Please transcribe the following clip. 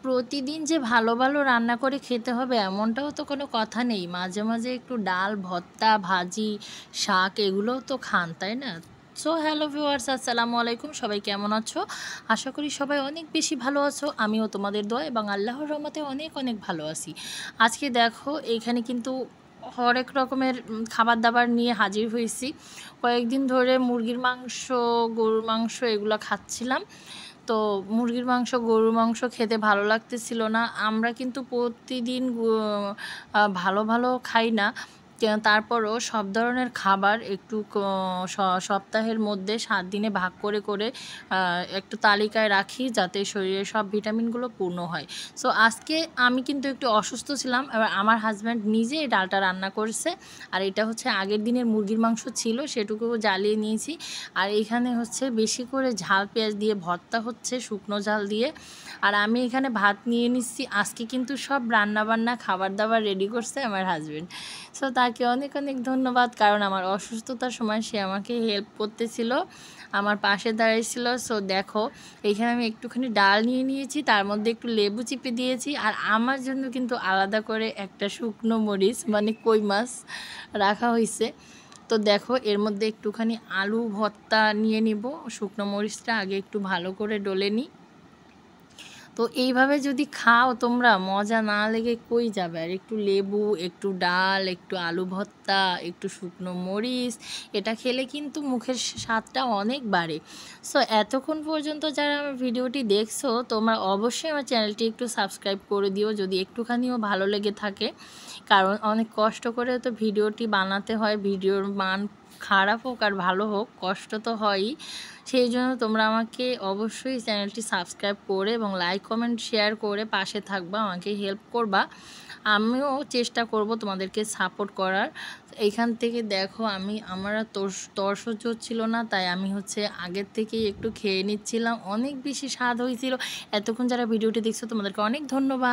প্রতিদিন যে ভালো ভালো রান্না করে খেতে হবে এমনটাও তো কোনো কথা নেই। মাঝে মাঝে একটু ডাল, ভর্তা, ভাজি, শাক এগুলোও তো খান, তাই না? সো হ্যালো ভিউয়ার্স, আসসালামু আলাইকুম। সবাই কেমন আছো? আশা করি সবাই অনেক বেশি ভালো আছো। আমিও তোমাদের দোয়া এবং আল্লাহর রহমতে অনেক অনেক ভালো আছি। আজকে দেখো এইখানে কিন্তু হরেক রকমের খাবার দাবার নিয়ে হাজির হয়েছি। কয়েকদিন ধরে মুরগির মাংস, গরুর মাংস এগুলো খাচ্ছিলাম। তো মুরগির মাংস, গরুর মাংস খেতে ভালো লাগতেছিল না। আমরা কিন্তু প্রতিদিন ভালো ভালো খাই না। তারপরও সব ধরনের খাবার একটু সপ্তাহের মধ্যে 7 দিনে ভাগ করে করে একটু তালিকায় রাখি, যাতে শরীরের সব ভিটামিনগুলো পূর্ণ হয়। সো আজকে আমি কিন্তু একটু অসুস্থ ছিলাম। এবার আমার হাজব্যান্ড নিজে এই ডালটা রান্না করেছে। আর এটা হচ্ছে আগের দিনের মুরগির মাংস ছিল, সেটুকুও জ্বালিয়ে নিয়েছি। আর এখানে হচ্ছে বেশি করে ঝাল পেঁয়াজ দিয়ে ভর্তা হচ্ছে, শুকনো ঝাল দিয়ে। আর আমি এখানে ভাত নিয়ে নিচ্ছি। আজকে কিন্তু সব রান্নাবান্না খাবার দাবার রেডি করছে আমার হাজব্যান্ড। সো তাকে অনেক অনেক ধন্যবাদ, কারণ আমার অসুস্থতার সময় সে আমাকে হেল্প করতেছিল, আমার পাশে দাঁড়িয়েছিল। সো দেখো, এইখানে আমি একটুখানি ডাল নিয়ে নিয়েছি, তার মধ্যে একটু লেবু চিপে দিয়েছি। আর আমার জন্য কিন্তু আলাদা করে একটা শুকনো মরিচ মানে কই মাছ রাখা হয়েছে। তো দেখো, এর মধ্যে একটুখানি আলু ভর্তা নিয়ে নিব। শুকনো মরিচটা আগে একটু ভালো করে ডলে নিই। তো এইভাবে যদি খাও তোমরা, মজা না লেগে কই যাবে? আর একটু লেবু, একটু ডাল, একটু আলু ভর্তা, একটু শুকনো মরিচ, এটা খেলে কিন্তু মুখের স্বাদটা অনেক বাড়ে। সো এতক্ষণ পর্যন্ত যারা আমার ভিডিওটি দেখছো, তোমরা অবশ্যই আমার চ্যানেলটি একটু সাবস্ক্রাইব করে দিও যদি একটুখানিও ভালো লেগে থাকে, কারণ অনেক কষ্ট করে তো ভিডিওটি বানাতে হয়। ভিডিওর মান খারাপ হোক আর ভালো হোক, কষ্ট তো হয়ই। সেই জন্য তোমরা আমাকে অবশ্যই চ্যানেলটি সাবস্ক্রাইব করে এবং লাইক কমেন্ট শেয়ার করে পাশে থাকবা, আমাকে হেল্প করবা। আমিও চেষ্টা করব তোমাদেরকে সাপোর্ট করার। এইখান থেকে দেখো, আমার তর সহ্য হচ্ছিল না, তাই আমি হচ্ছে আগের থেকেই একটু খেয়ে নিচ্ছিলাম। অনেক বেশি স্বাদ হয়েছিল। এতক্ষণ যারা ভিডিওটি দেখছো তোমাদেরকে অনেক ধন্যবাদ।